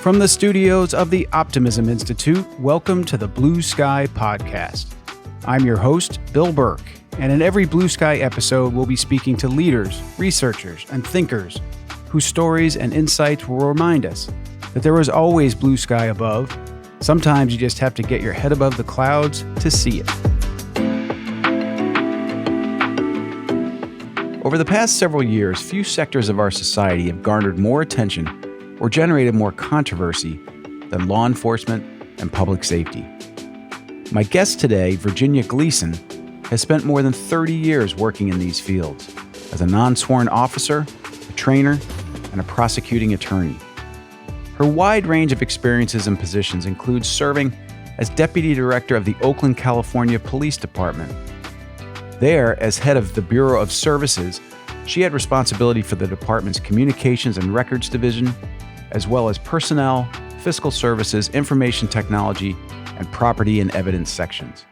From the studios of the Optimism Institute, welcome to the Blue Sky Podcast. I'm your host, Bill Burke, and in every Blue Sky episode, we'll be speaking to leaders, researchers, and thinkers whose stories and insights will remind us that there is always blue sky above. Sometimes you just have to get your head above the clouds to see it. Over the past several years, few sectors of our society have garnered more attention or generated more controversy than law enforcement and public safety. My guest today, Virginia Gleason, has spent more than 30 years working in these fields as a non-sworn officer, a trainer, and a prosecuting attorney. Her wide range of experiences and positions includes serving as Deputy Director of the Oakland, California Police Department. There, as head of the Bureau of Services, she had responsibility for the department's Communications and Records Division, as well as Personnel, Fiscal Services, Information Technology, and Property and Evidence sections.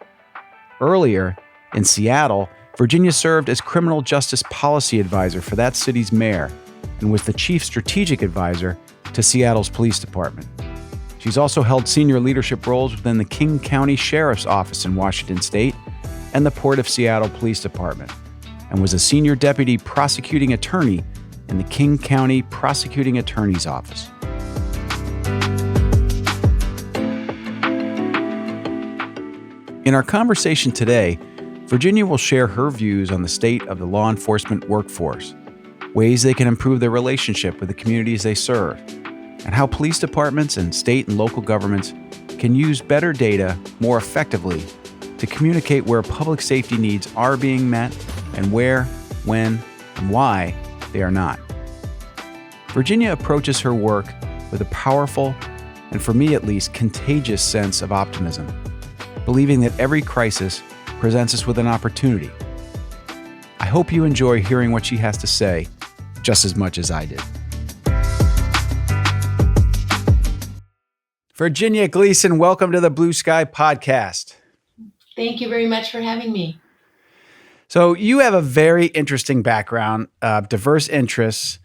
Earlier, in Seattle, Virginia served as Criminal Justice Policy Advisor for that city's mayor and was the Chief Strategic Advisor to Seattle's Police Department. She's also held senior leadership roles within the King County Sheriff's Office in Washington State and the Port of Seattle Police Department, and was a Senior Deputy Prosecuting Attorney in the King County Prosecuting Attorney's Office. In our conversation today, Virginia will share her views on the state of the law enforcement workforce, ways they can improve their relationship with the communities they serve, and how police departments and state and local governments can use better data more effectively to communicate where public safety needs are being met and where, when, and why they are not. Virginia approaches her work with a powerful, and for me at least, contagious sense of optimism, believing that every crisis presents us with an opportunity. I hope you enjoy hearing what she has to say just as much as I did. Virginia Gleason, welcome to the Blue Sky Podcast. Thank you very much for having me. So you have a very interesting background, diverse interests,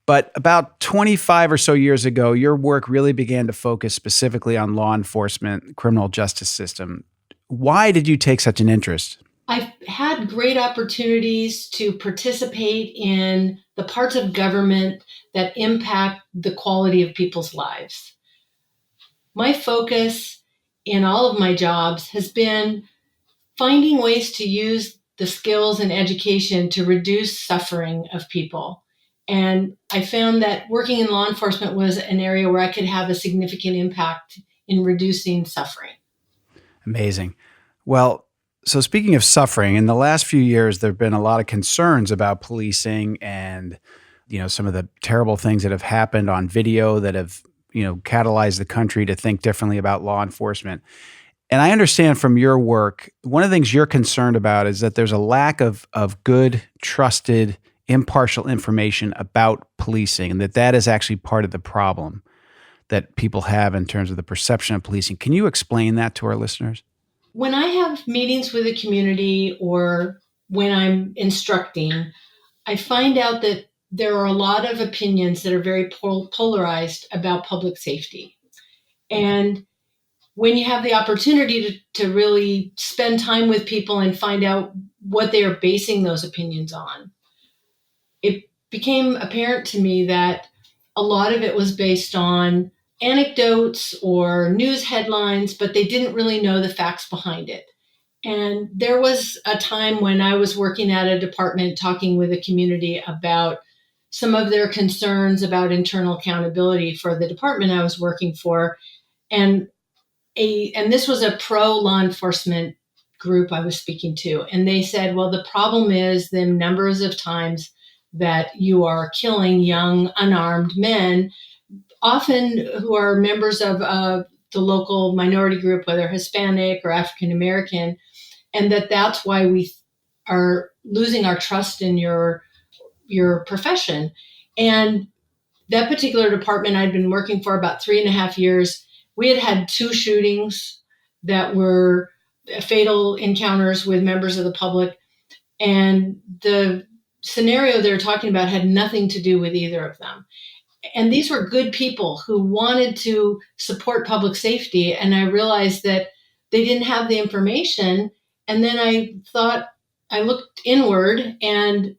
but about 25 or so years ago, your work really began to focus specifically on law enforcement, criminal justice system. Why did you take such an interest? I've had great opportunities to participate in the parts of government that impact the quality of people's lives. My focus in all of my jobs has been finding ways to use the skills and education to reduce suffering of people. And I found that working in law enforcement was an area where I could have a significant impact in reducing suffering. Amazing. Well, so speaking of suffering, in the last few years, there have been a lot of concerns about policing and, some of the terrible things that have happened on video that have, catalyzed the country to think differently about law enforcement. And I understand from your work, one of the things you're concerned about is that there's a lack of good, trusted, impartial information about policing, and that is actually part of the problem that people have in terms of the perception of policing. Can you explain that to our listeners? When I have meetings with a community or when I'm instructing, I find out that there are a lot of opinions that are very polarized about public safety. And when you have the opportunity to really spend time with people and find out what they are basing those opinions on, it became apparent to me that a lot of it was based on anecdotes or news headlines, but they didn't really know the facts behind it. And there was a time when I was working at a department talking with a community about some of their concerns about internal accountability for the department I was working for. And this was a pro-law enforcement group I was speaking to. And they said, well, the problem is the numbers of times that you are killing young, unarmed men, often who are members of the local minority group, whether Hispanic or African American, and that's why we are losing our trust in your profession. And that particular department I'd been working for about 3.5 years. We had 2 shootings that were fatal encounters with members of the public. And the scenario they were talking about had nothing to do with either of them. And these were good people who wanted to support public safety. And I realized that they didn't have the information. And then I looked inward, and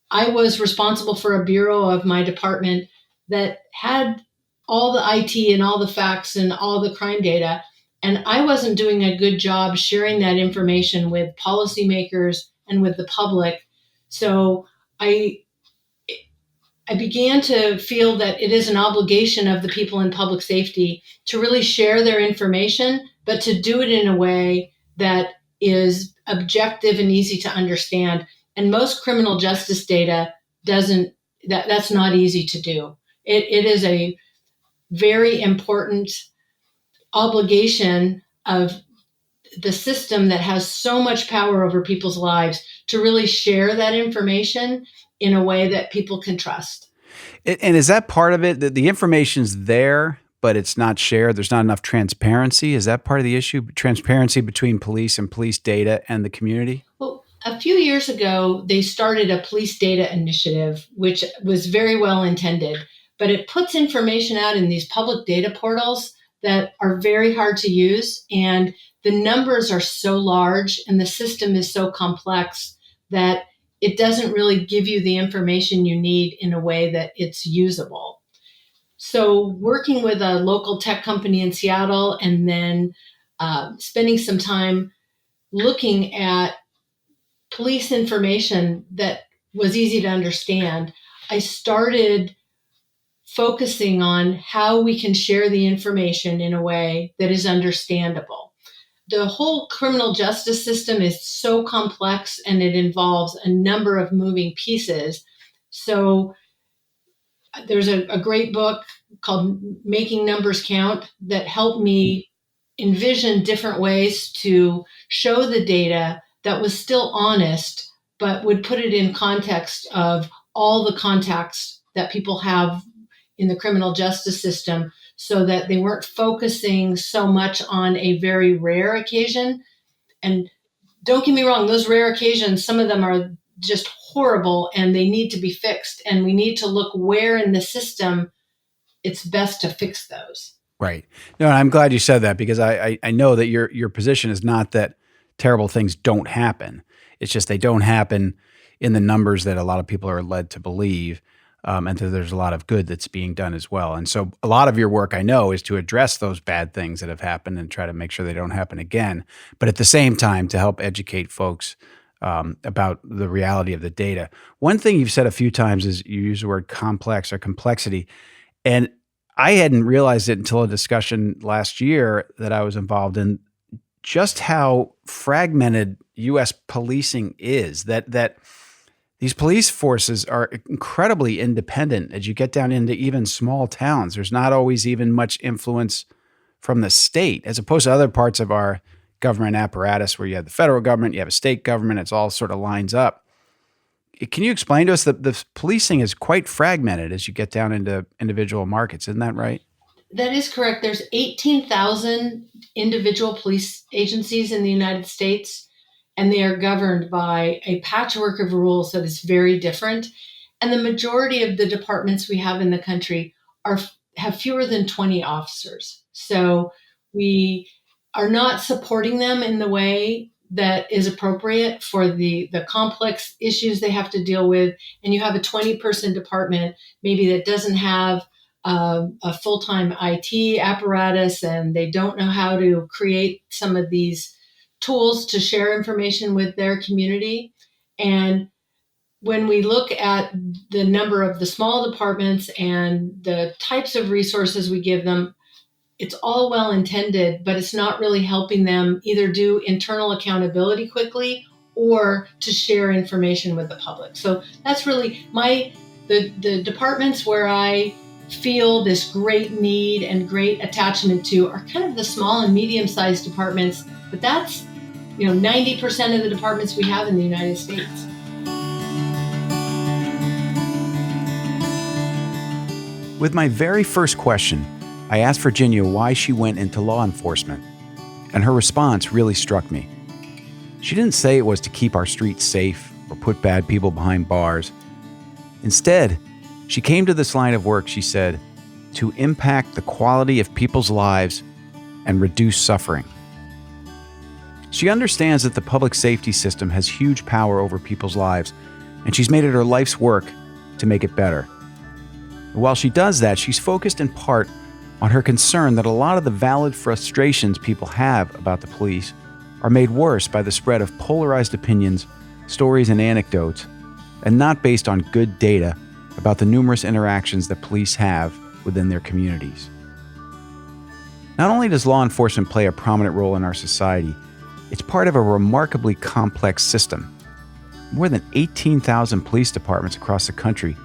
I was responsible for a bureau of my department that had all the IT and all the facts and all the crime data. And I wasn't doing a good job sharing that information with policymakers and with the public. So I I began to feel that it is an obligation of the people in public safety to really share their information, but to do it in a way that is objective and easy to understand. And most criminal justice data that's not easy to do. It is a very important obligation of the system that has so much power over people's lives to really share that information in a way that people can trust. And is that part of it? That the information's there, but it's not shared? There's not enough transparency? Is that part of the issue? Transparency between police and police data and the community? Well, a few years ago, they started a police data initiative, which was very well intended, but it puts information out in these public data portals that are very hard to use. And the numbers are so large and the system is so complex that it doesn't really give you the information you need in a way that it's usable. So working with a local tech company in Seattle, and then spending some time looking at police information that was easy to understand, I started focusing on how we can share the information in a way that is understandable. The whole criminal justice system is so complex and it involves a number of moving pieces. So there's a great book called Making Numbers Count that helped me envision different ways to show the data that was still honest, but would put it in context of all the contacts that people have in the criminal justice system, so that they weren't focusing so much on a very rare occasion. And don't get me wrong, those rare occasions, some of them are just horrible and they need to be fixed. And we need to look where in the system it's best to fix those. Right. No, I'm glad you said that, because I know that your position is not that terrible things don't happen. It's just they don't happen in the numbers that a lot of people are led to believe. And that there's a lot of good that's being done as well. And so a lot of your work, I know, is to address those bad things that have happened and try to make sure they don't happen again. But at the same time, to help educate folks about the reality of the data. One thing you've said a few times is you use the word complex or complexity. And I hadn't realized it until a discussion last year that I was involved in, just how fragmented U.S. policing is, that these police forces are incredibly independent as you get down into even small towns. There's not always even much influence from the state, as opposed to other parts of our government apparatus where you have the federal government, you have a state government, it's all sort of lines up. Can you explain to us that the policing is quite fragmented as you get down into individual markets? Isn't that right? That is correct. There's 18,000 individual police agencies in the United States, and they are governed by a patchwork of rules that is very different. And the majority of the departments we have in the country have fewer than 20 officers. So we are not supporting them in the way that is appropriate for the complex issues they have to deal with. And you have a 20-person department, maybe that doesn't have a full-time IT apparatus, and they don't know how to create some of these tools to share information with their community. And when we look at the number of the small departments and the types of resources we give them, it's all well intended, but it's not really helping them either do internal accountability quickly or to share information with the public. So that's really the departments where I feel this great need and great attachment to are kind of the small and medium-sized departments, but that's 90% of the departments we have in the United States. With my very first question, I asked Virginia why she went into law enforcement, and her response really struck me. She didn't say it was to keep our streets safe or put bad people behind bars. Instead, She came to this line of work, she said, to impact the quality of people's lives and reduce suffering. She understands that the public safety system has huge power over people's lives, and she's made it her life's work to make it better. While she does that, she's focused in part on her concern that a lot of the valid frustrations people have about the police are made worse by the spread of polarized opinions, stories, and anecdotes, and not based on good data about the numerous interactions that police have within their communities. Not only does law enforcement play a prominent role in our society, it's part of a remarkably complex system. More than 18,000 police departments across the country,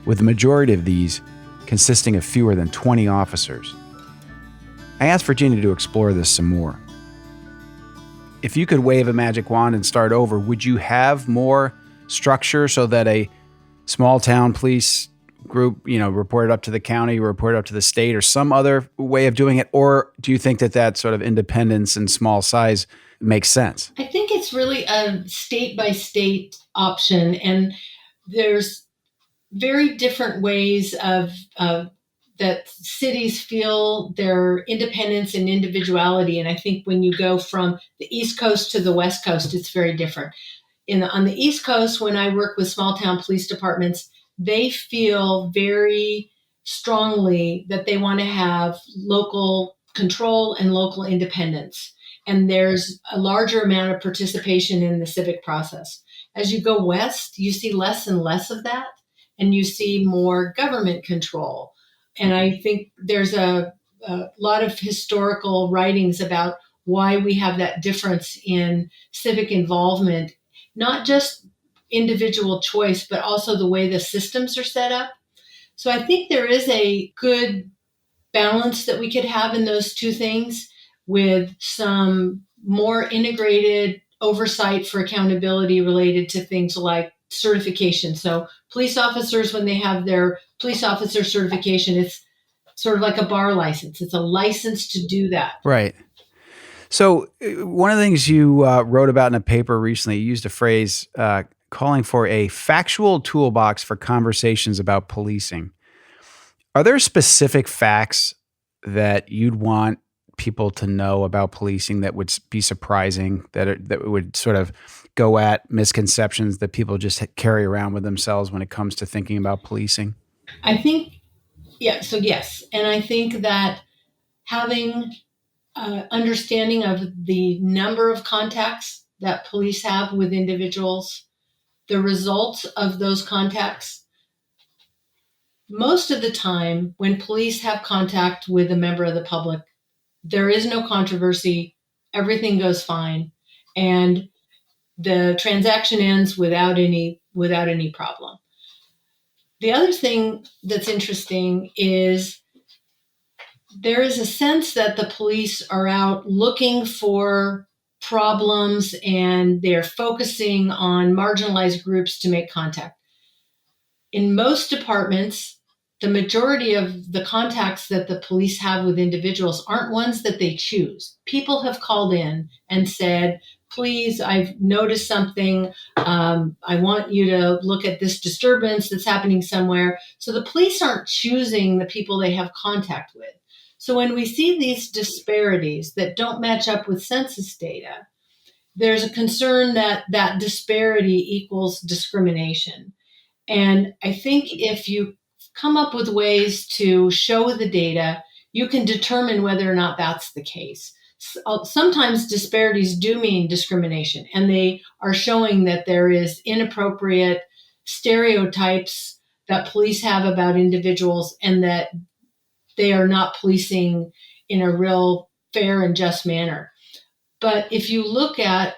with the majority of these consisting of fewer than 20 officers. I asked Virginia to explore this some more. If you could wave a magic wand and start over, would you have more structure so that a small town police group, reported up to the county, reported up to the state, or some other way of doing it? Or do you think that sort of independence and small size makes sense? I think it's really a state by state option, and there's very different ways of that cities feel their independence and individuality. And I think when you go from the East Coast to the West Coast, it's very different. On the East Coast, when I work with small town police departments, they feel very strongly that they want to have local control and local independence. And there's a larger amount of participation in the civic process. As you go west, you see less and less of that, and you see more government control. And I think there's a lot of historical writings about why we have that difference in civic involvement, not just individual choice, but also the way the systems are set up. So I think there is a good balance that we could have in those two things, with some more integrated oversight for accountability related to things like certification. So police officers, when they have their police officer certification, it's sort of like a bar license. It's a license to do that. Right. So one of the things you wrote about in a paper recently, you used a phrase calling for a factual toolbox for conversations about policing. Are there specific facts that you'd want people to know about policing that would be surprising, that would sort of go at misconceptions that people just carry around with themselves when it comes to thinking about policing? I think, yes. And I think that having understanding of the number of contacts that police have with individuals, the results of those contacts. Most of the time, when police have contact with a member of the public, there is no controversy, everything goes fine, and the transaction ends without any problem. The other thing that's interesting is there is a sense that the police are out looking for problems and they're focusing on marginalized groups to make contact. In most departments, the majority of the contacts that the police have with individuals aren't ones that they choose. People have called in and said, please, I've noticed something. I want you to look at this disturbance that's happening somewhere. So the police aren't choosing the people they have contact with. So when we see these disparities that don't match up with census data, there's a concern that that disparity equals discrimination. And I think if you come up with ways to show the data, you can determine whether or not that's the case. Sometimes disparities do mean discrimination, and they are showing that there is inappropriate stereotypes that police have about individuals and that they are not policing in a real fair and just manner. But if you look at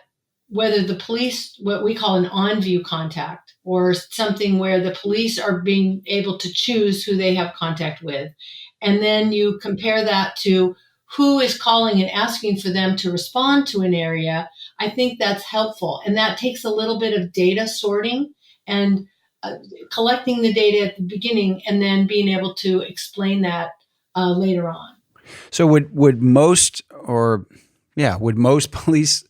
whether the police, what we call an on-view contact, or something where the police are being able to choose who they have contact with, and then you compare that to who is calling and asking for them to respond to an area, I think that's helpful. And that takes a little bit of data sorting and collecting the data at the beginning and then being able to explain that later on. So would most police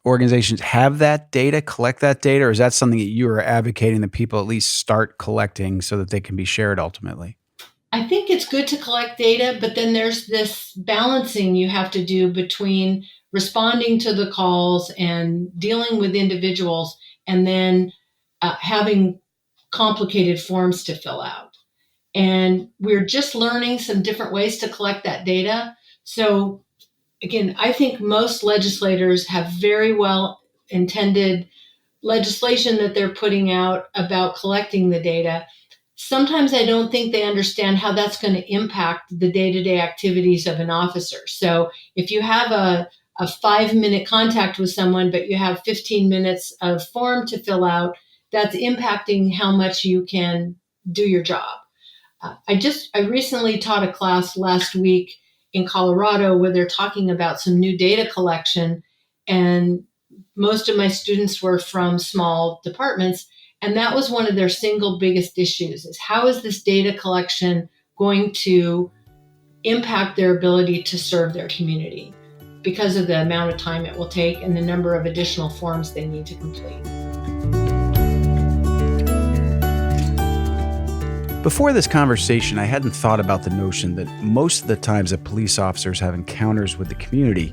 organizations have that data, collect that data, or is that something that you are advocating that people at least start collecting so that they can be shared ultimately? I think it's good to collect data, but then there's this balancing you have to do between responding to the calls and dealing with individuals and then having complicated forms to fill out. And we're just learning some different ways to collect that data. So, again, I think most legislators have very well intended legislation that they're putting out about collecting the data. Sometimes I don't think they understand how that's going to impact the day-to-day activities of an officer. So if you have a 5-minute contact with someone, but you have 15 minutes of form to fill out, that's impacting how much you can do your job. I recently taught a class last week in Colorado where they're talking about some new data collection, and most of my students were from small departments, and that was one of their single biggest issues: is how is this data collection going to impact their ability to serve their community because of the amount of time it will take and the number of additional forms they need to complete. Before this conversation, I hadn't thought about the notion that most of the times that police officers have encounters with the community,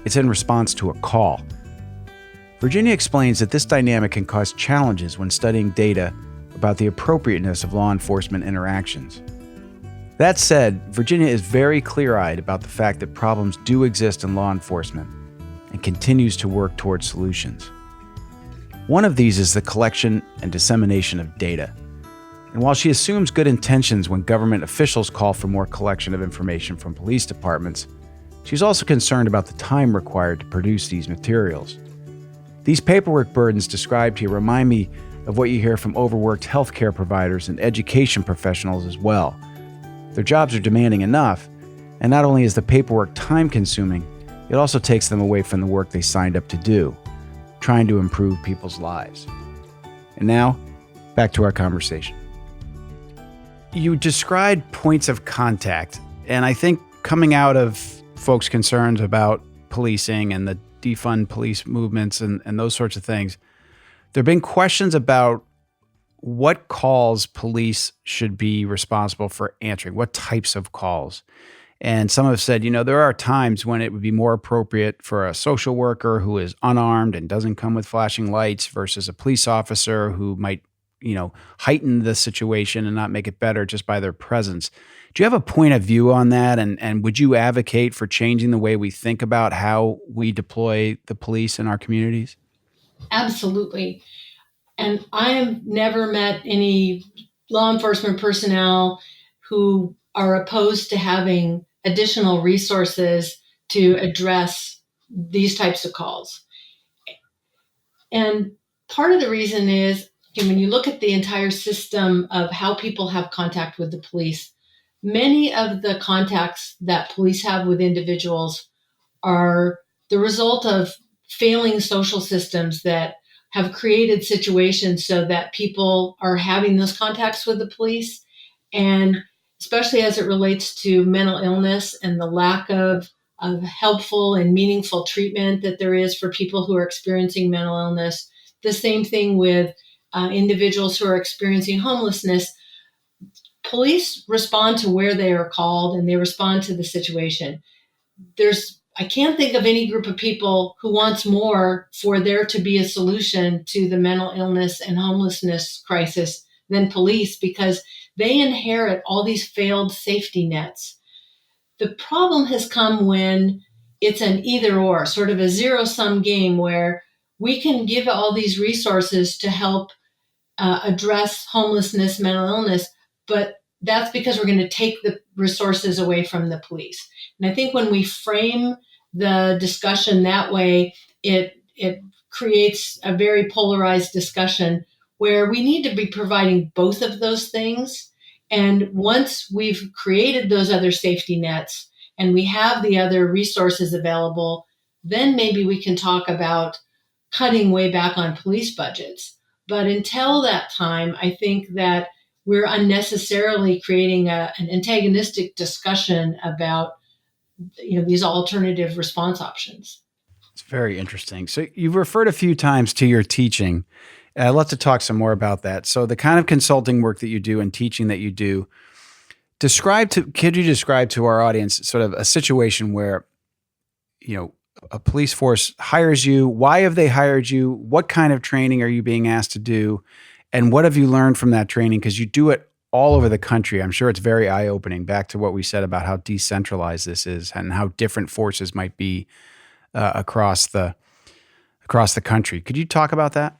it's in response to a call. Virginia explains that this dynamic can cause challenges when studying data about the appropriateness of law enforcement interactions. That said, Virginia is very clear-eyed about the fact that problems do exist in law enforcement and continues to work towards solutions. One of these is the collection and dissemination of data. And while she assumes good intentions when government officials call for more collection of information from police departments, she's also concerned about the time required to produce these materials. These paperwork burdens described here remind me of what you hear from overworked healthcare providers and education professionals as well. Their jobs are demanding enough, and not only is the paperwork time-consuming, it also takes them away from the work they signed up to do, trying to improve people's lives. And now, back to our conversation. You described points of contact, and I think coming out of folks' concerns about policing and the defund police movements and those sorts of things, there have been questions about what calls police should be responsible for answering, what types of calls. And some have said, there are times when it would be more appropriate for a social worker who is unarmed and doesn't come with flashing lights versus a police officer who might heighten the situation and not make it better just by their presence. Do you have a point of view on that? And would you advocate for changing the way we think about how we deploy the police in our communities? Absolutely. And I have never met any law enforcement personnel who are opposed to having additional resources to address these types of calls. And part of the reason is, when you look at the entire system of how people have contact with the police, many of the contacts that police have with individuals are the result of failing social systems that have created situations so that people are having those contacts with the police. And especially as it relates to mental illness and the lack of helpful and meaningful treatment that there is for people who are experiencing mental illness. The same thing with individuals who are experiencing homelessness. Police respond to where they are called and they respond to the situation. I can't think of any group of people who wants more for there to be a solution to the mental illness and homelessness crisis than police, because they inherit all these failed safety nets. The problem has come when it's an either or, sort of a zero-sum game where we can give all these resources to help address homelessness, mental illness, but that's because we're going to take the resources away from the police. And I think when we frame the discussion that way, it creates a very polarized discussion where we need to be providing both of those things. And once we've created those other safety nets and we have the other resources available, then maybe we can talk about cutting way back on police budgets. But until that time, I think that we're unnecessarily creating an antagonistic discussion about these alternative response options. It's very interesting. So you've referred a few times to your teaching. I'd love to talk some more about that. So the kind of consulting work that you do and teaching that you do, could you describe to our audience sort of a situation where, a police force hires you? Why have they hired you? What kind of training are you being asked to do? And what have you learned from that training? Because you do it all over the country. I'm sure it's very eye-opening, back to what we said about how decentralized this is and how different forces might be across the country. Could you talk about that?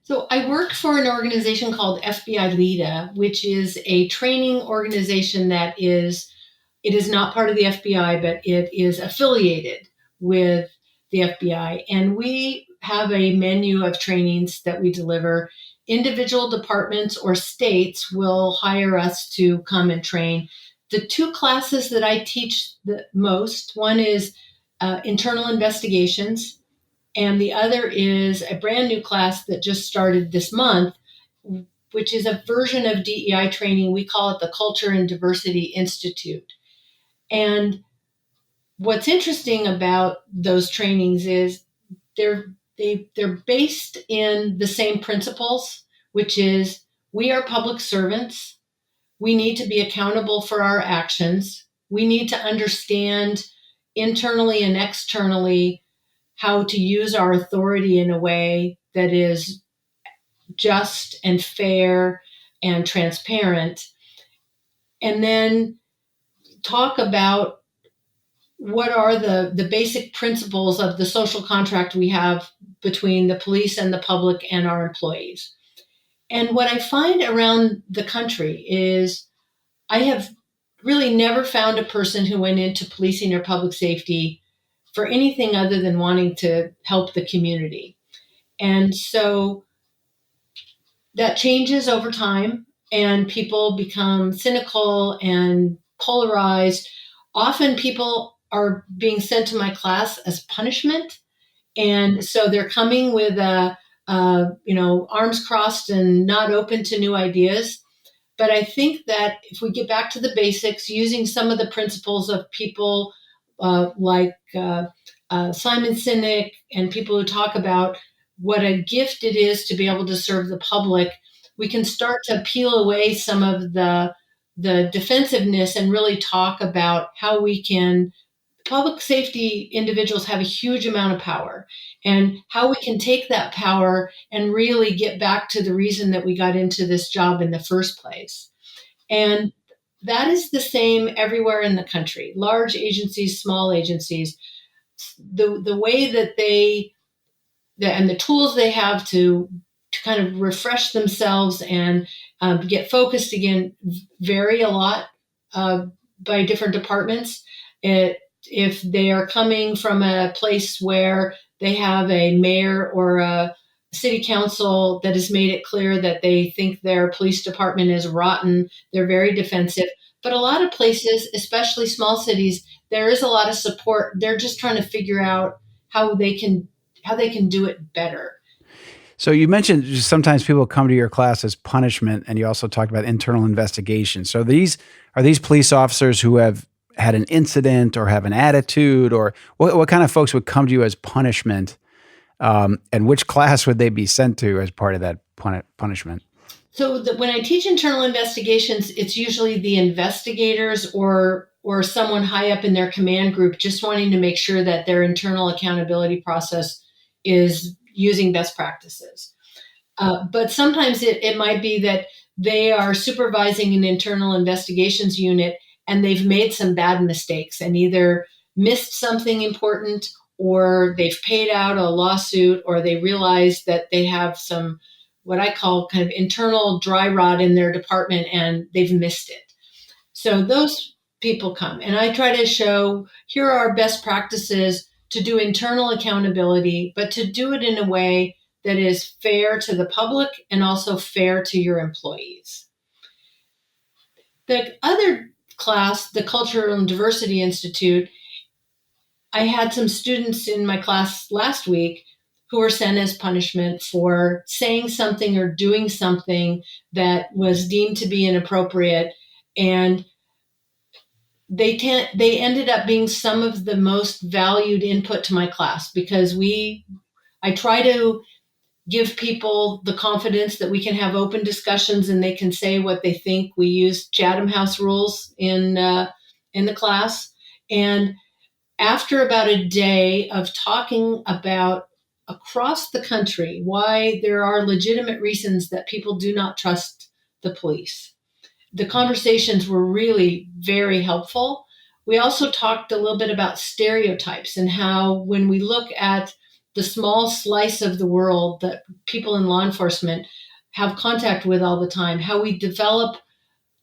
So I work for an organization called FBI LEDA, which is a training organization it is not part of the FBI, but it is affiliated with the FBI. And we have a menu of trainings that we deliver. Individual departments or states will hire us to come and train. The two classes that I teach the most, one is internal investigations, and the other is a brand new class that just started this month, which is a version of DEI training. We call it the Culture and Diversity Institute. And what's interesting about those trainings is they're based in the same principles, which is we are public servants. We need to be accountable for our actions. We need to understand internally and externally how to use our authority in a way that is just and fair and transparent. And then talk about what are the basic principles of the social contract we have between the police and the public and our employees. And what I find around the country is I have really never found a person who went into policing or public safety for anything other than wanting to help the community. And so that changes over time, and people become cynical and polarized. Often people are being sent to my class as punishment. And so they're coming with arms crossed and not open to new ideas. But I think that if we get back to the basics, using some of the principles of people like Simon Sinek and people who talk about what a gift it is to be able to serve the public, we can start to peel away some of the defensiveness and really talk about how we can. Public safety individuals have a huge amount of power, and how we can take that power and really get back to the reason that we got into this job in the first place. And that is the same everywhere in the country, large agencies, small agencies. The way that and the tools they have to kind of refresh themselves and get focused again vary a lot by different departments. If they are coming from a place where they have a mayor or a city council that has made it clear that they think their police department is rotten, they're very defensive. But a lot of places, especially small cities, there is a lot of support. They're just trying to figure out how they can do it better. So you mentioned sometimes people come to your class as punishment, and you also talked about internal investigation. So are these police officers who have had an incident or have an attitude, or what kind of folks would come to you as punishment, and which class would they be sent to as part of that punishment? So when I teach internal investigations, it's usually the investigators or someone high up in their command group just wanting to make sure that their internal accountability process is using best practices. But sometimes it might be that they are supervising an internal investigations unit and they've made some bad mistakes and either missed something important, or they've paid out a lawsuit, or they realize that they have some, what I call kind of internal dry rot in their department and they've missed it. So those people come and I try to show, here are our best practices to do internal accountability, but to do it in a way that is fair to the public and also fair to your employees. The other class, the Cultural and Diversity Institute, I had some students in my class last week who were sent as punishment for saying something or doing something that was deemed to be inappropriate. And they ended up being some of the most valued input to my class, because I try to give people the confidence that we can have open discussions and they can say what they think. We use Chatham House rules in the class. And after about a day of talking about across the country why there are legitimate reasons that people do not trust the police, the conversations were really very helpful. We also talked a little bit about stereotypes and how, when we look at the small slice of the world that people in law enforcement have contact with all the time, how we develop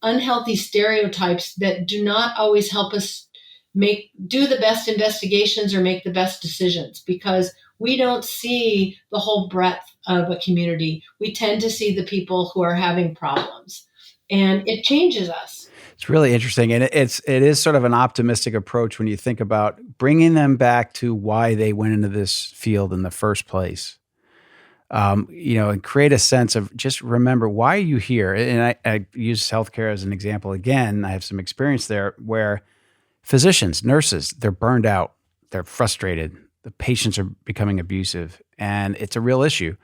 unhealthy stereotypes that do not always help us do the best investigations or make the best decisions, because we don't see the whole breadth of a community. We tend to see the people who are having problems, and it changes us. It's really interesting, and it is sort of an optimistic approach when you think about bringing them back to why they went into this field in the first place. And create a sense of, just remember, why are you here? And I use healthcare as an example again. I have some experience there where physicians, nurses, they're burned out, they're frustrated, the patients are becoming abusive, and it's a real issue.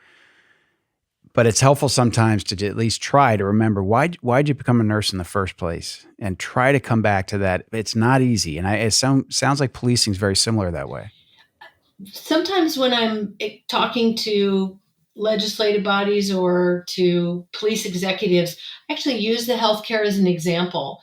But it's helpful sometimes to at least try to remember, why'd you become a nurse in the first place, and try to come back to that. It's not easy, and it sounds like policing is very similar that way. Sometimes when I'm talking to legislative bodies or to police executives, I actually use the healthcare as an example.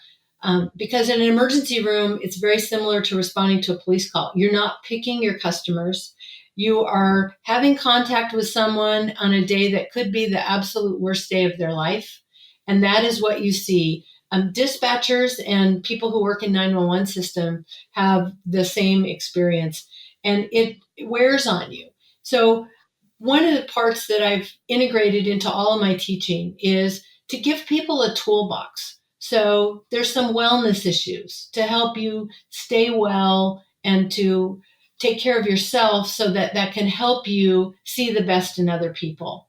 Because in an emergency room, it's very similar to responding to a police call. You're not picking your customers. You are having contact with someone on a day that could be the absolute worst day of their life. And that is what you see. Dispatchers and people who work in 911 system have the same experience, and it wears on you. So one of the parts that I've integrated into all of my teaching is to give people a toolbox. So there's some wellness issues to help you stay well and to take care of yourself, so that that can help you see the best in other people.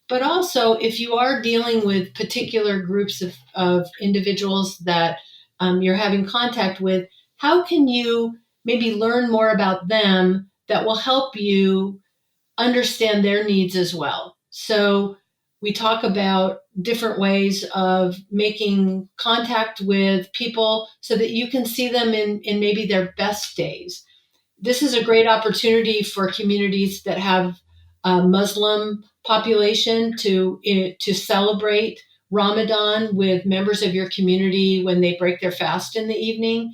But also, if you are dealing with particular groups of individuals that you're having contact with, how can you maybe learn more about them that will help you understand their needs as well? So we talk about different ways of making contact with people so that you can see them in maybe their best days. This is a great opportunity for communities that have a Muslim population to celebrate Ramadan with members of your community when they break their fast in the evening.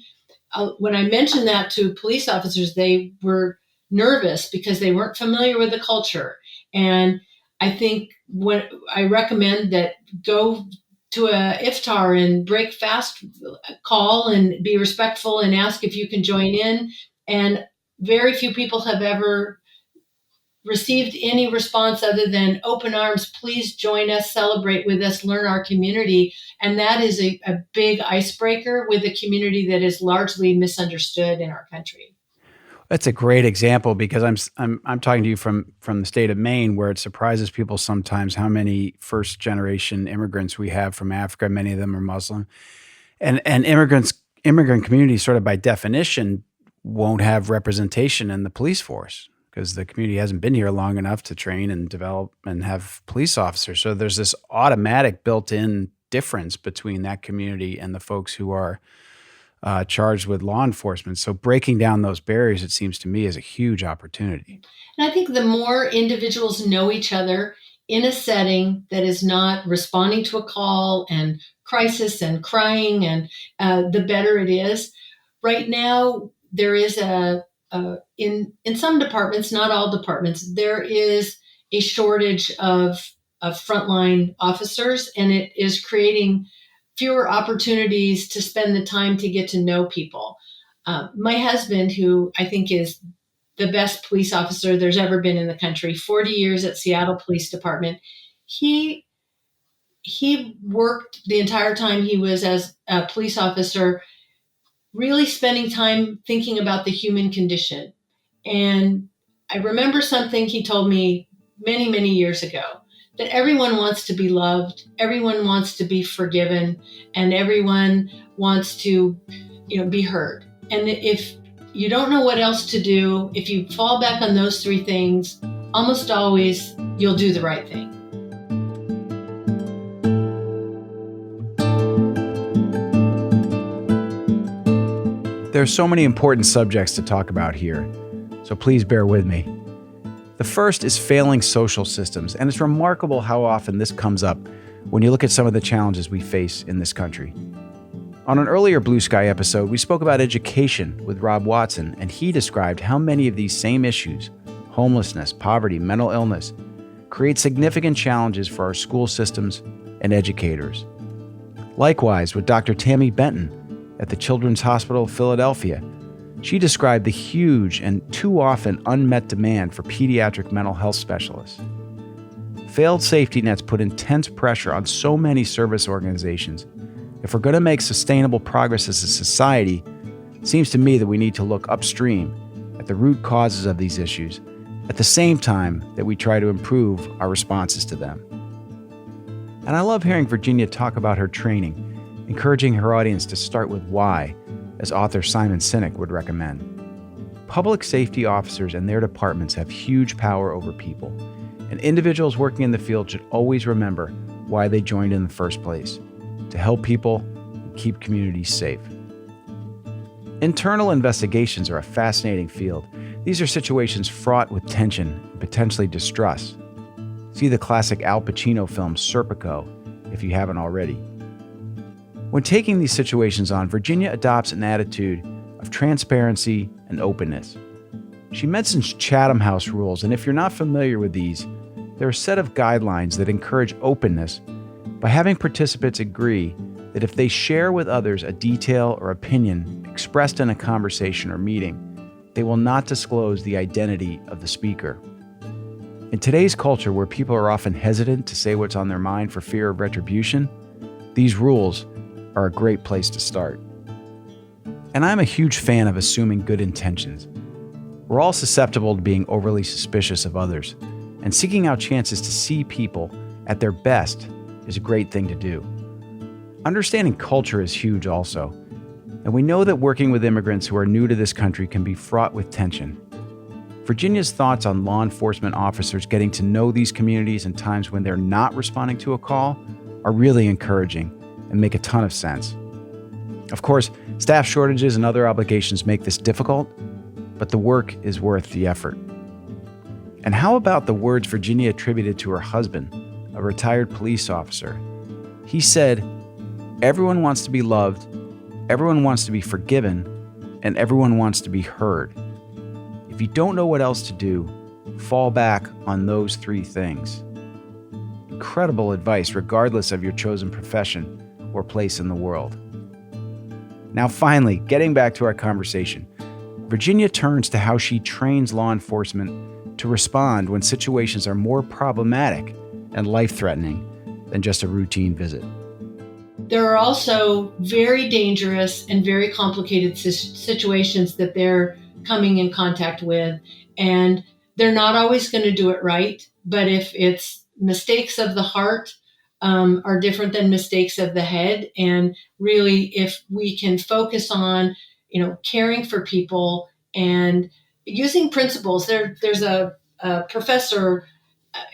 When I mentioned that to police officers, they were nervous because they weren't familiar with the culture. And I think what I recommend that go to a iftar and break fast call and be respectful and ask if you can join in. And very few people have ever received any response other than open arms. Please join us, celebrate with us, learn our community. And that is a big icebreaker with a community that is largely misunderstood in our country. That's a great example, because I'm talking to you from the state of Maine, where it surprises people sometimes how many first generation immigrants we have from Africa. Many of them are Muslim, and immigrant communities, sort of by definition, won't have representation in the police force, because the community hasn't been here long enough to train and develop and have police officers. So there's this automatic built-in difference between that community and the folks who are charged with law enforcement. So breaking down those barriers, it seems to me, is a huge opportunity. And I think the more individuals know each other in a setting that is not responding to a call and crisis and crying, and the better it is. Right now, there is in some departments, not all departments, there is a shortage of frontline officers, and it is creating fewer opportunities to spend the time to get to know people. My husband, who I think is the best police officer there's ever been in the country, 40 years at Seattle Police Department, he worked the entire time he was as a police officer, really spending time thinking about the human condition. And I remember something he told me many, many years ago, that everyone wants to be loved, everyone wants to be forgiven, and everyone wants to be heard. And if you don't know what else to do, if you fall back on those three things, almost always you'll do the right thing. There are so many important subjects to talk about here, so please bear with me. The first is failing social systems, and it's remarkable how often this comes up when you look at some of the challenges we face in this country. On an earlier Blue Sky episode, we spoke about education with Rob Watson, and he described how many of these same issues, homelessness, poverty, mental illness, create significant challenges for our school systems and educators. Likewise, with Dr. Tammy Benton at the Children's Hospital of Philadelphia, she described the huge and too often unmet demand for pediatric mental health specialists. Failed safety nets put intense pressure on so many service organizations. If we're going to make sustainable progress as a society, it seems to me that we need to look upstream at the root causes of these issues, at the same time that we try to improve our responses to them. And I love hearing Virginia talk about her training, encouraging her audience to start with why, as author Simon Sinek would recommend. Public safety officers and their departments have huge power over people, and individuals working in the field should always remember why they joined in the first place: to help people and keep communities safe. Internal investigations are a fascinating field. These are situations fraught with tension and potentially distrust. See the classic Al Pacino film Serpico if you haven't already. When taking these situations on, Virginia adopts an attitude of transparency and openness. She mentions Chatham House rules, and if you're not familiar with these, they're a set of guidelines that encourage openness by having participants agree that if they share with others a detail or opinion expressed in a conversation or meeting, they will not disclose the identity of the speaker. In today's culture, where people are often hesitant to say what's on their mind for fear of retribution, these rules are a great place to start. And I'm a huge fan of assuming good intentions. We're all susceptible to being overly suspicious of others, and seeking out chances to see people at their best is a great thing to do. Understanding culture is huge also, and we know that working with immigrants who are new to this country can be fraught with tension. Virginia's thoughts on law enforcement officers getting to know these communities in times when they're not responding to a call are really encouraging and make a ton of sense. Of course, staff shortages and other obligations make this difficult, but the work is worth the effort. And how about the words Virginia attributed to her husband, a retired police officer? He said, "Everyone wants to be loved, everyone wants to be forgiven, and everyone wants to be heard. If you don't know what else to do, fall back on those three things." Incredible advice, regardless of your chosen profession or place in the world. Now, finally, getting back to our conversation, Virginia turns to how she trains law enforcement to respond when situations are more problematic and life-threatening than just a routine visit. There are also very dangerous and very complicated situations that they're coming in contact with, and they're not always going to do it right. But if it's mistakes of the heart, are different than mistakes of the head. And really, if we can focus on, caring for people and using principles, there's a professor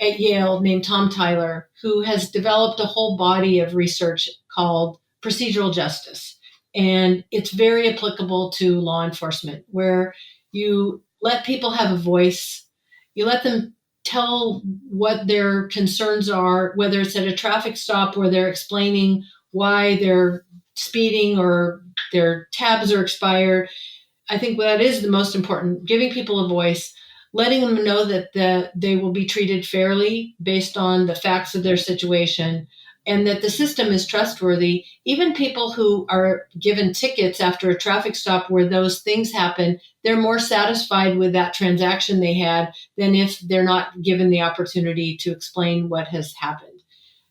at Yale named Tom Tyler who has developed a whole body of research called procedural justice. And it's very applicable to law enforcement, where you let people have a voice, you let them tell what their concerns are, whether it's at a traffic stop where they're explaining why they're speeding or their tabs are expired. I think that is the most important, giving people a voice, letting them know that they will be treated fairly based on the facts of their situation, and that the system is trustworthy. Even people who are given tickets after a traffic stop where those things happen, they're more satisfied with that transaction they had than if they're not given the opportunity to explain what has happened.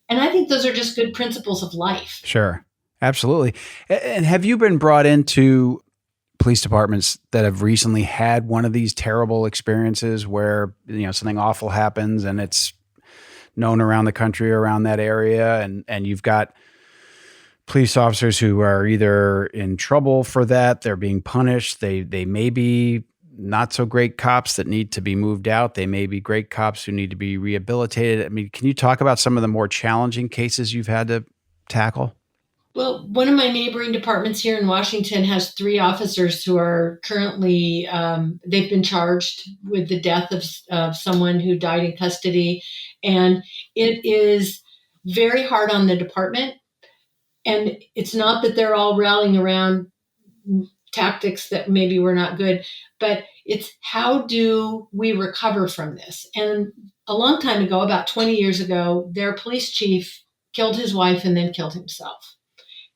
And I think those are just good principles of life. Sure, absolutely. And have you been brought into police departments that have recently had one of these terrible experiences where, something awful happens and it's known around the country, around that area, and you've got police officers who are either in trouble for that, they're being punished. They may be not so great cops that need to be moved out. They may be great cops who need to be rehabilitated. I mean, can you talk about some of the more challenging cases you've had to tackle? Well, one of my neighboring departments here in Washington has 3 officers who are currently, they've been charged with the death of someone who died in custody. And it is very hard on the department. And it's not that they're all rallying around tactics that maybe were not good, but it's how do we recover from this? And a long time ago, about 20 years ago, their police chief killed his wife and then killed himself.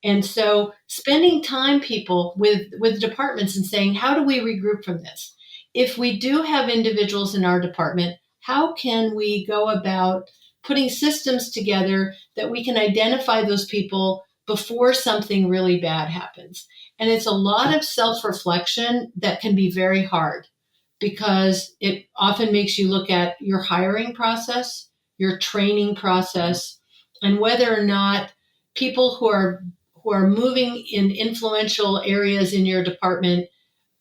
And so spending time people with departments and saying, how do we regroup from this? If we do have individuals in our department, how can we go about putting systems together that we can identify those people before something really bad happens? And it's a lot of self-reflection that can be very hard because it often makes you look at your hiring process, your training process, and whether or not people who are moving in influential areas in your department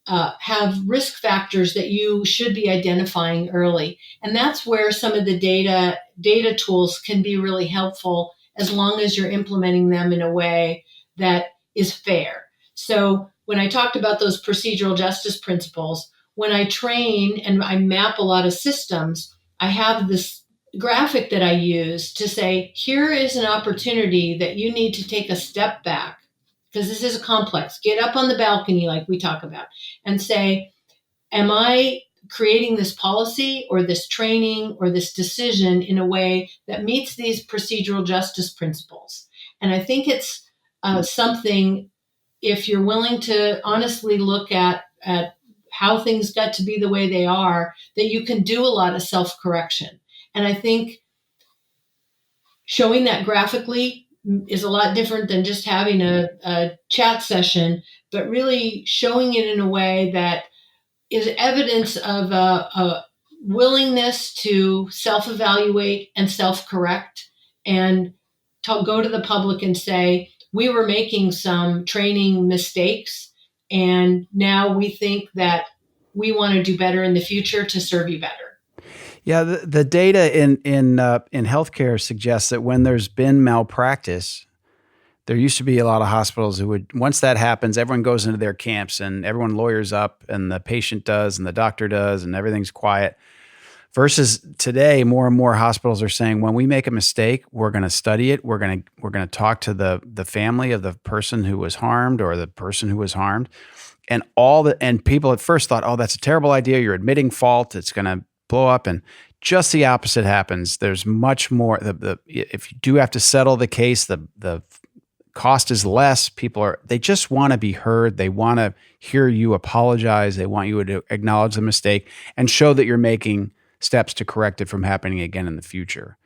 have risk factors that you should be identifying early. And that's where some of the data tools can be really helpful as long as you're implementing them in a way that is fair. So when I talked about those procedural justice principles, when I train and I map a lot of systems, I have this graphic that I use to say, here is an opportunity that you need to take a step back, because this is complex. Get up on the balcony, like we talk about, and say, am I creating this policy or this training or this decision in a way that meets these procedural justice principles? And I think it's something, if you're willing to honestly look at how things got to be the way they are, that you can do a lot of self-correction. And I think showing that graphically is a lot different than just having a chat session, but really showing it in a way that is evidence of a willingness to self-evaluate and self-correct and to go to the public and say, we were making some training mistakes, and now we think that we want to do better in the future to serve you better. Yeah, the data in healthcare suggests that when there's been malpractice, there used to be a lot of hospitals who would, once that happens, everyone goes into their camps and everyone lawyers up and the patient does and the doctor does and everything's quiet. Versus today, more and more hospitals are saying, when we make a mistake, we're going to study it. We're going to talk to the family of the person who was harmed or the person who was harmed. And people at first thought, oh, that's a terrible idea. You're admitting fault. It's going to blow up. And just the opposite happens. There's much more. If you do have to settle the case, the cost is less. They just want to be heard. They want to hear you apologize. They want you to acknowledge the mistake and show that you're making steps to correct it from happening again in the future.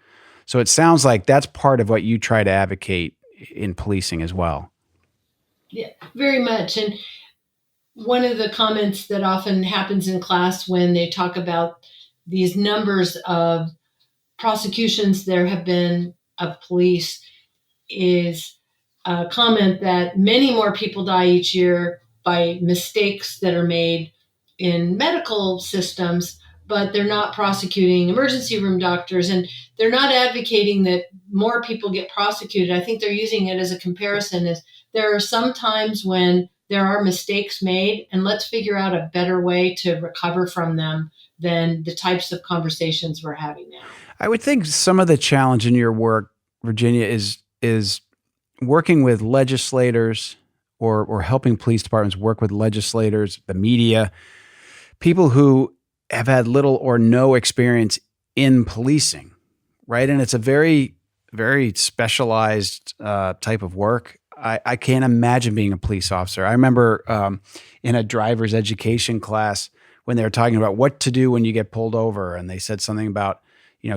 So it sounds like that's part of what you try to advocate in policing as well. Yeah, very much. And one of the comments that often happens in class when they talk about these numbers of prosecutions there have been of police is a comment that many more people die each year by mistakes that are made in medical systems, but they're not prosecuting emergency room doctors, and they're not advocating that more people get prosecuted. I think they're using it as a comparison. Is there are some times when there are mistakes made, and let's figure out a better way to recover from them than the types of conversations we're having now. I would think some of the challenge in your work, Virginia, is working with legislators or helping police departments work with legislators, the media, people who have had little or no experience in policing, right? And it's a very, very specialized type of work. I can't imagine being a police officer. I remember in a driver's education class when they were talking about what to do when you get pulled over, and they said something about,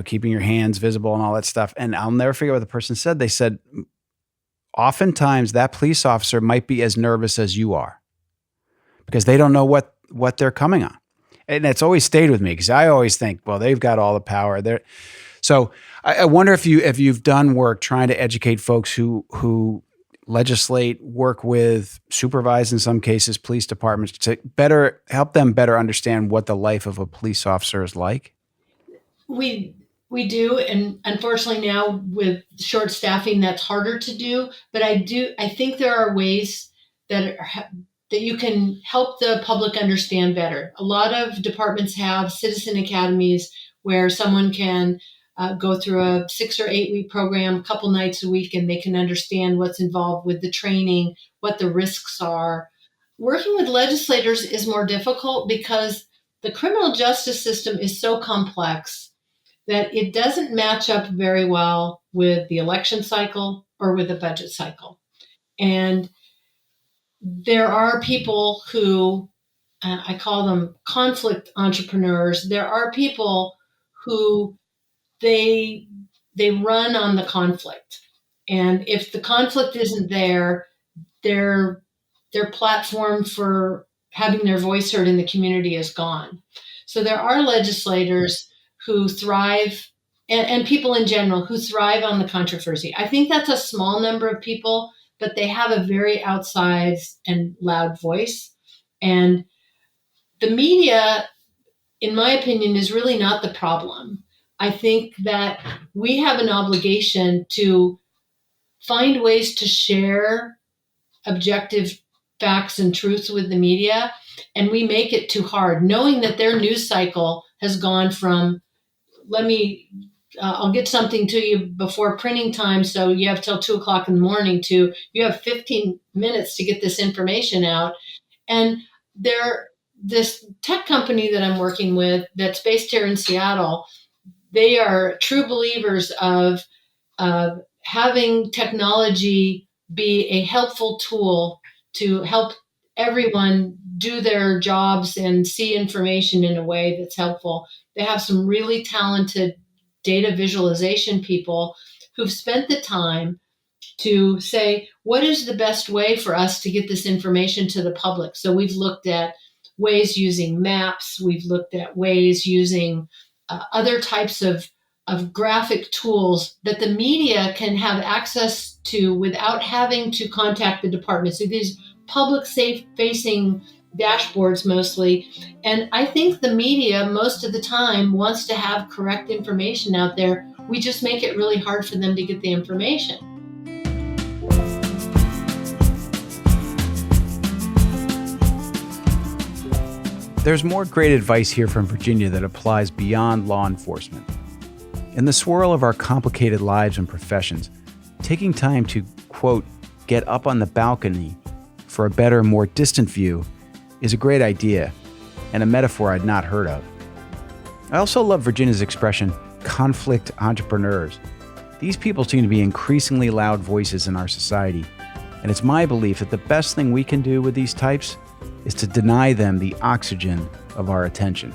keeping your hands visible and all that stuff. And I'll never forget what the person said. They said, oftentimes that police officer might be as nervous as you are because they don't know what they're coming on. And it's always stayed with me because I always think, well, they've got all the power there. So I wonder if you've done work trying to educate folks who legislate, work with, supervise in some cases, police departments to better help them better understand what the life of a police officer is like? We do, and unfortunately now with short staffing, that's harder to do. But I think there are ways that you can help the public understand better. A lot of departments have citizen academies where someone can go through a 6 or 8 week program, a couple nights a week, and they can understand what's involved with the training, what the risks are. Working with legislators is more difficult because the criminal justice system is so complex that it doesn't match up very well with the election cycle or with the budget cycle. And there are people who, I call them conflict entrepreneurs. There are people who they run on the conflict. And if the conflict isn't there, their platform for having their voice heard in the community is gone. So there are legislators who thrive, and people in general who thrive on the controversy. I think that's a small number of people, but they have a very outsized and loud voice. And the media, in my opinion, is really not the problem. I think that we have an obligation to find ways to share objective facts and truths with the media, and we make it too hard, knowing that their news cycle has gone from, I'll get something to you before printing time, so you have till 2 o'clock in the morning, to you have 15 minutes to get this information out. And this tech company that I'm working with that's based here in Seattle, they are true believers of having technology be a helpful tool to help everyone do their jobs and see information in a way that's helpful. They have some really talented data visualization people who've spent the time to say, what is the best way for us to get this information to the public? So we've looked at ways using maps. We've looked at ways using other types of graphic tools that the media can have access to without having to contact the department. So these public safe-facing dashboards mostly. And I think the media most of the time wants to have correct information out there. We just make it really hard for them to get the information. There's more great advice here from Virginia that applies beyond law enforcement. In the swirl of our complicated lives and professions, taking time to, quote, get up on the balcony for a better, more distant view is a great idea and a metaphor I'd not heard of. I also love Virginia's expression, conflict entrepreneurs. These people seem to be increasingly loud voices in our society, and it's my belief that the best thing we can do with these types is to deny them the oxygen of our attention.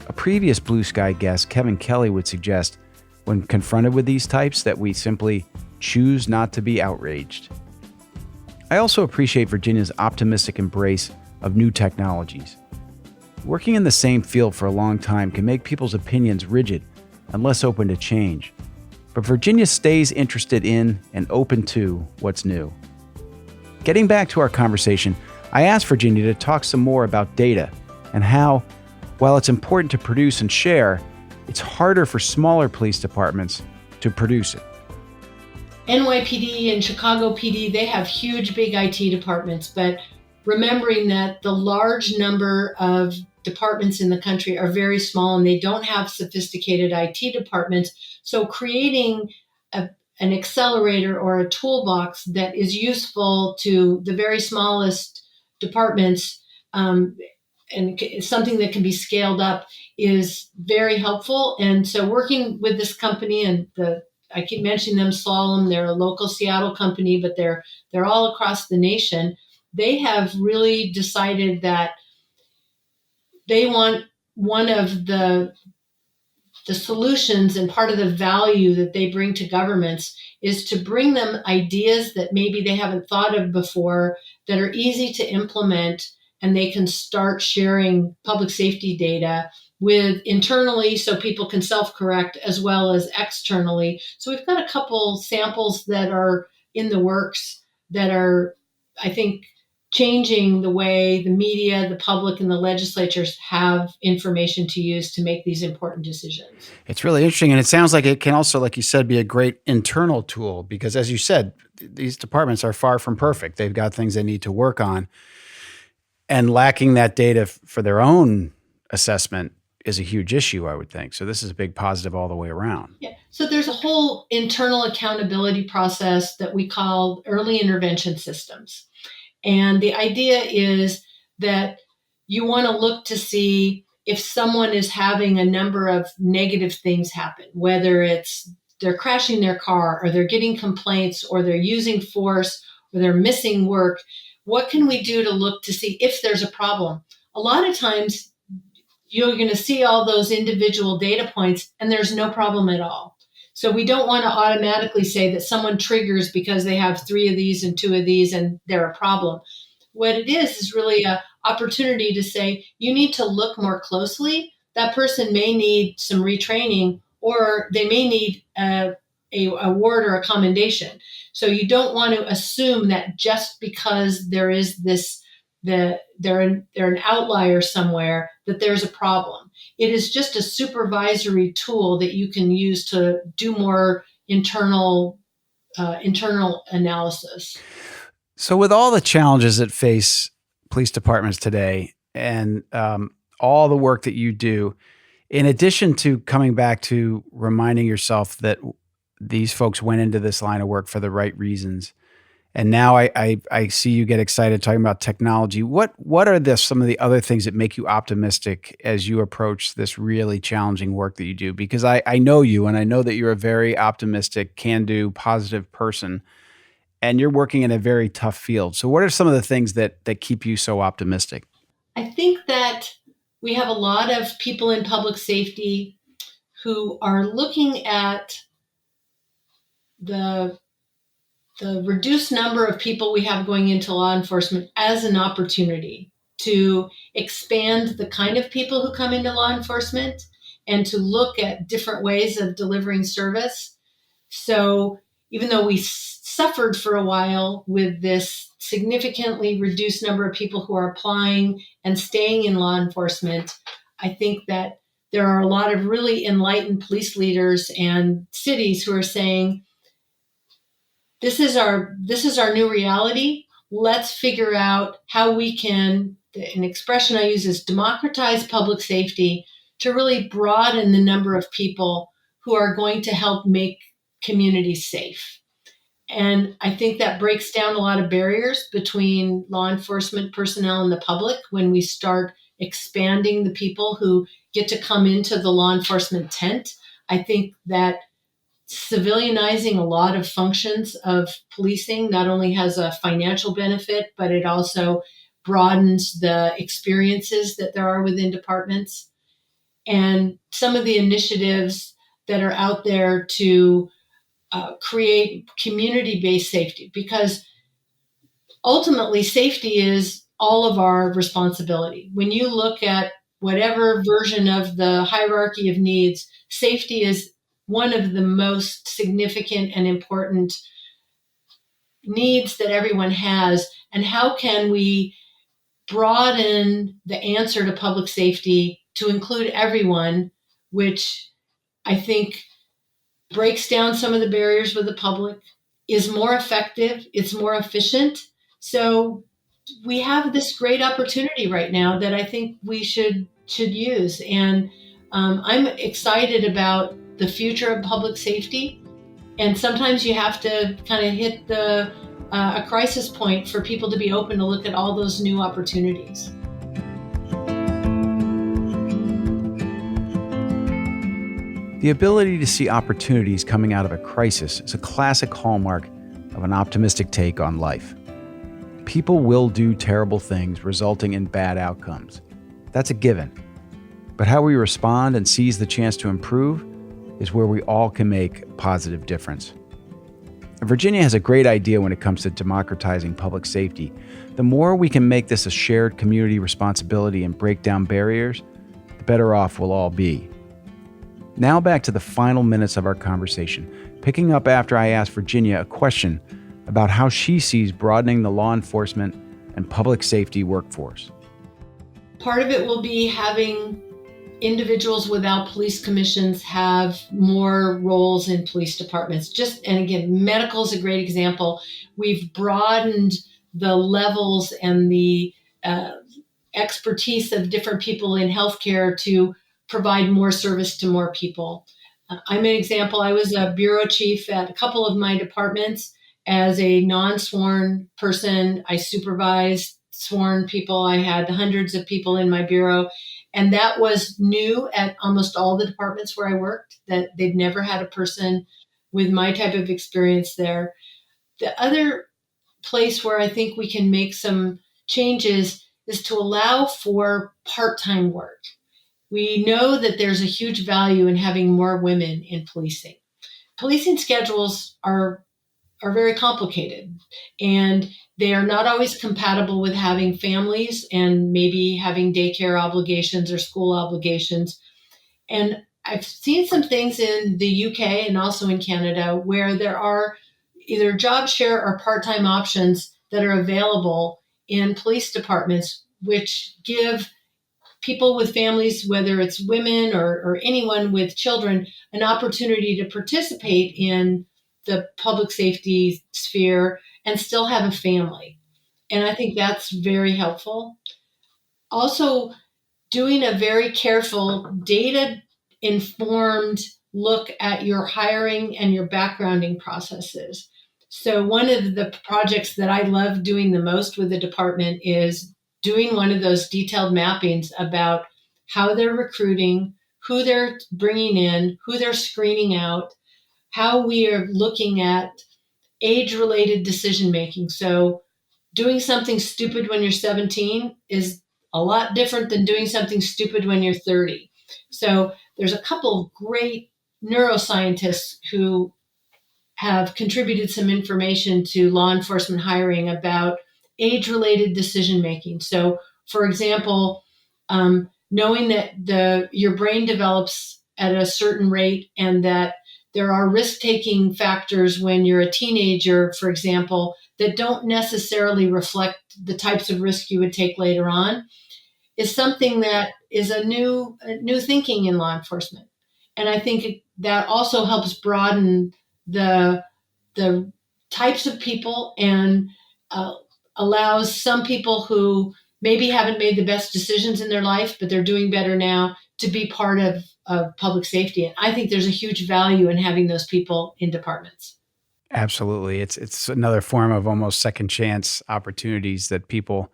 A previous Blue Sky guest, Kevin Kelly, would suggest, when confronted with these types, that we simply choose not to be outraged. I also appreciate Virginia's optimistic embrace of new technologies. Working in the same field for a long time can make people's opinions rigid and less open to change. But Virginia stays interested in and open to what's new. Getting back to our conversation, I asked Virginia to talk some more about data and how, while it's important to produce and share, it's harder for smaller police departments to produce it. NYPD and Chicago PD, they have huge, big IT departments, but remembering that the large number of departments in the country are very small and they don't have sophisticated IT departments. So creating an accelerator or a toolbox that is useful to the very smallest departments and something that can be scaled up is very helpful. And so working with this company, and I keep mentioning them, Slalom, they're a local Seattle company, but they're all across the nation. They have really decided that they want one of the solutions and part of the value that they bring to governments is to bring them ideas that maybe they haven't thought of before, that are easy to implement, and they can start sharing public safety data with internally so people can self-correct as well as externally. So we've got a couple samples that are in the works that are, I think, changing the way the media, the public, and the legislatures have information to use to make these important decisions. It's really interesting. And it sounds like it can also, like you said, be a great internal tool because, as you said, these departments are far from perfect. They've got things they need to work on. And lacking that data for their own assessment is a huge issue, I would think. So this is a big positive all the way around. Yeah. So there's a whole internal accountability process that we call early intervention systems. And the idea is that you want to look to see if someone is having a number of negative things happen, whether it's they're crashing their car or they're getting complaints or they're using force or they're missing work. What can we do to look to see if there's a problem? A lot of times you're going to see all those individual data points and there's no problem at all. So we don't want to automatically say that someone triggers because they have 3 of these and 2 of these and they're a problem. What it is really an opportunity to say, you need to look more closely. That person may need some retraining or they may need a award or a commendation. So you don't want to assume that just because there is this, they're an outlier somewhere, that there's a problem. It is just a supervisory tool that you can use to do more internal analysis. So with all the challenges that face police departments today and all the work that you do, in addition to coming back to reminding yourself that these folks went into this line of work for the right reasons, and now I see you get excited talking about technology. What are some of the other things that make you optimistic as you approach this really challenging work that you do? Because I know you, and I know that you're a very optimistic, can-do, positive person, and you're working in a very tough field. So what are some of the things that keep you so optimistic? I think that we have a lot of people in public safety who are looking at the reduced number of people we have going into law enforcement as an opportunity to expand the kind of people who come into law enforcement and to look at different ways of delivering service. So even though we suffered for a while with this significantly reduced number of people who are applying and staying in law enforcement, I think that there are a lot of really enlightened police leaders and cities who are saying, this is our new reality. Let's figure out how we can, an expression I use is democratize public safety to really broaden the number of people who are going to help make communities safe. And I think that breaks down a lot of barriers between law enforcement personnel and the public when we start expanding the people who get to come into the law enforcement tent. I think that civilianizing a lot of functions of policing not only has a financial benefit, but it also broadens the experiences that there are within departments. And some of the initiatives that are out there to create community-based safety, because ultimately safety is all of our responsibility. When you look at whatever version of the hierarchy of needs, safety is one of the most significant and important needs that everyone has. And how can we broaden the answer to public safety to include everyone, which I think breaks down some of the barriers with the public, is more effective, it's more efficient. So we have this great opportunity right now that I think we should use. And I'm excited about the future of public safety. And sometimes you have to kind of hit a crisis point for people to be open to look at all those new opportunities. The ability to see opportunities coming out of a crisis is a classic hallmark of an optimistic take on life. People will do terrible things resulting in bad outcomes. That's a given. But how we respond and seize the chance to improve is where we all can make a positive difference. And Virginia has a great idea when it comes to democratizing public safety. The more we can make this a shared community responsibility and break down barriers, the better off we'll all be. Now back to the final minutes of our conversation, picking up after I asked Virginia a question about how she sees broadening the law enforcement and public safety workforce. Part of it will be having individuals without police commissions have more roles in police departments. And again, medical is a great example. We've broadened the levels and the expertise of different people in healthcare to provide more service to more people. I'm an example. I was a bureau chief at a couple of my departments. As a non-sworn person, I supervised sworn people. I had hundreds of people in my bureau. And that was new at almost all the departments where I worked, that they'd never had a person with my type of experience there. The other place where I think we can make some changes is to allow for part-time work. We know that there's a huge value in having more women in policing. Policing schedules are very complicated, and they are not always compatible with having families and maybe having daycare obligations or school obligations. And I've seen some things in the UK and also in Canada where there are either job share or part-time options that are available in police departments, which give people with families, whether it's women or anyone with children, an opportunity to participate in the public safety sphere and still have a family. And I think that's very helpful. Also, doing a very careful data-informed look at your hiring and your backgrounding processes. So one of the projects that I love doing the most with the department is doing one of those detailed mappings about how they're recruiting, who they're bringing in, who they're screening out, how we are looking at age-related decision-making. So doing something stupid when you're 17 is a lot different than doing something stupid when you're 30. So there's a couple of great neuroscientists who have contributed some information to law enforcement hiring about age-related decision-making. So, for example, knowing that your brain develops at a certain rate and that there are risk-taking factors when you're a teenager, for example, that don't necessarily reflect the types of risk you would take later on, is something that is a new thinking in law enforcement. And I think that also helps broaden the types of people and allows some people who maybe haven't made the best decisions in their life, but they're doing better now, to be part of public safety. And I think there's a huge value in having those people in departments. Absolutely. It's another form of almost second chance opportunities that people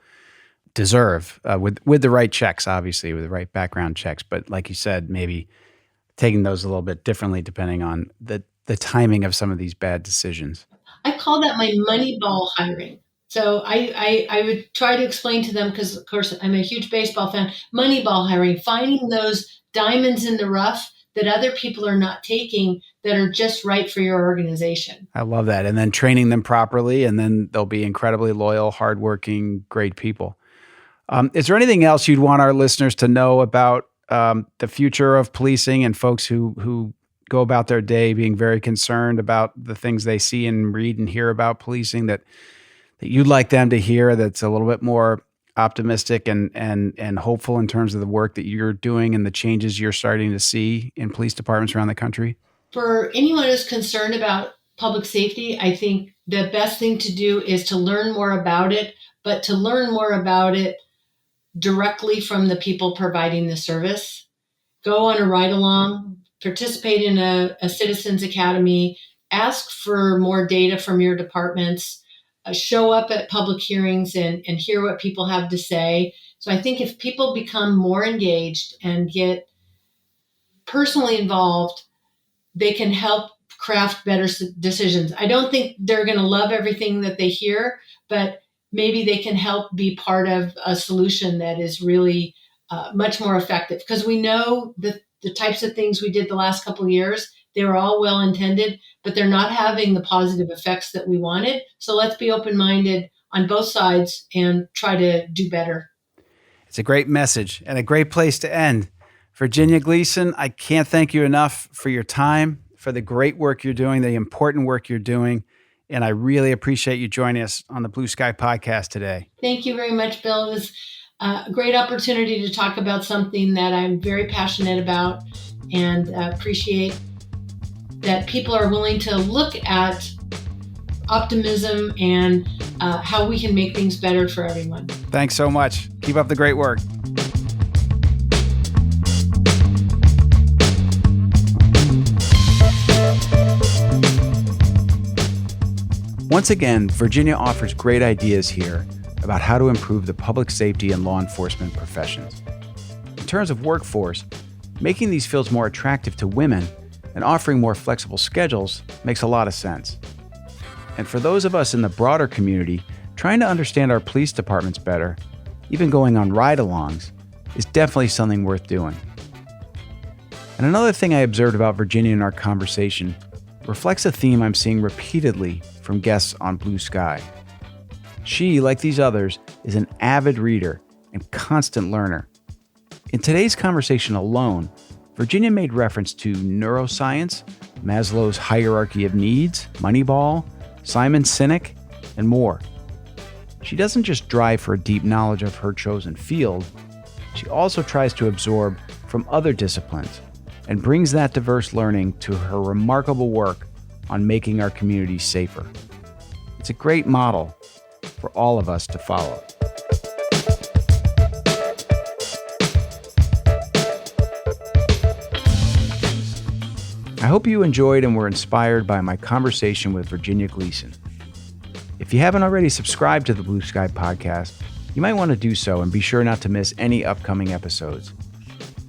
deserve with the right checks, obviously, with the right background checks. But like you said, maybe taking those a little bit differently depending on the timing of some of these bad decisions. I call that my Moneyball hiring. So I would try to explain to them, because of course I'm a huge baseball fan, Moneyball hiring, finding those diamonds in the rough that other people are not taking that are just right for your organization. I love that. And then training them properly, and then they'll be incredibly loyal, hardworking, great people. Is there anything else you'd want our listeners to know about the future of policing and folks who go about their day being very concerned about the things they see and read and hear about policing that you'd like them to hear, that's a little bit more optimistic and hopeful in terms of the work that you're doing and the changes you're starting to see in police departments around the country? For anyone who's concerned about public safety, I think the best thing to do is to learn more about it, but to learn more about it directly from the people providing the service. Go on a ride-along, participate in a citizens academy, ask for more data from your departments, show up at public hearings and hear what people have to say. So I think if people become more engaged and get personally involved, they can help craft better decisions. I don't think they're going to love everything that they hear, but maybe they can help be part of a solution that is really much more effective. Because we know that the types of things we did the last couple of years, they were all well intended, but they're not having the positive effects that we wanted. So let's be open-minded on both sides and try to do better. It's a great message and a great place to end. Virginia Gleason, I can't thank you enough for your time, for the great work you're doing, the important work you're doing And I really appreciate you joining us on the Blue Sky podcast today. Thank you very much, Bill. It was a great opportunity to talk about something that I'm very passionate about, and appreciate that people are willing to look at optimism and how we can make things better for everyone. Thanks so much. Keep up the great work. Once again, Virginia offers great ideas here about how to improve the public safety and law enforcement professions. In terms of workforce, making these fields more attractive to women and offering more flexible schedules makes a lot of sense. And for those of us in the broader community, trying to understand our police departments better, even going on ride-alongs, is definitely something worth doing. And another thing I observed about Virginia in our conversation reflects a theme I'm seeing repeatedly from guests on Blue Sky. She, like these others, is an avid reader and constant learner. In today's conversation alone, Virginia made reference to neuroscience, Maslow's hierarchy of needs, Moneyball, Simon Sinek, and more. She doesn't just drive for a deep knowledge of her chosen field, she also tries to absorb from other disciplines and brings that diverse learning to her remarkable work on making our communities safer. It's a great model for all of us to follow. I hope you enjoyed and were inspired by my conversation with Virginia Gleason. If you haven't already subscribed to the Blue Sky podcast, you might want to do so and be sure not to miss any upcoming episodes.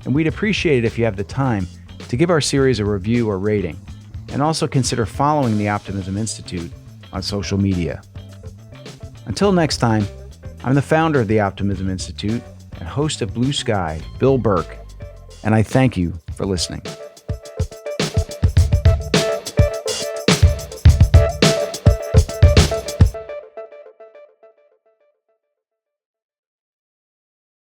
And we'd appreciate it if you have the time to give our series a review or rating, and also consider following the Optimism Institute on social media. Until next time, I'm the founder of the Optimism Institute and host of Blue Sky, Bill Burke, and I thank you for listening.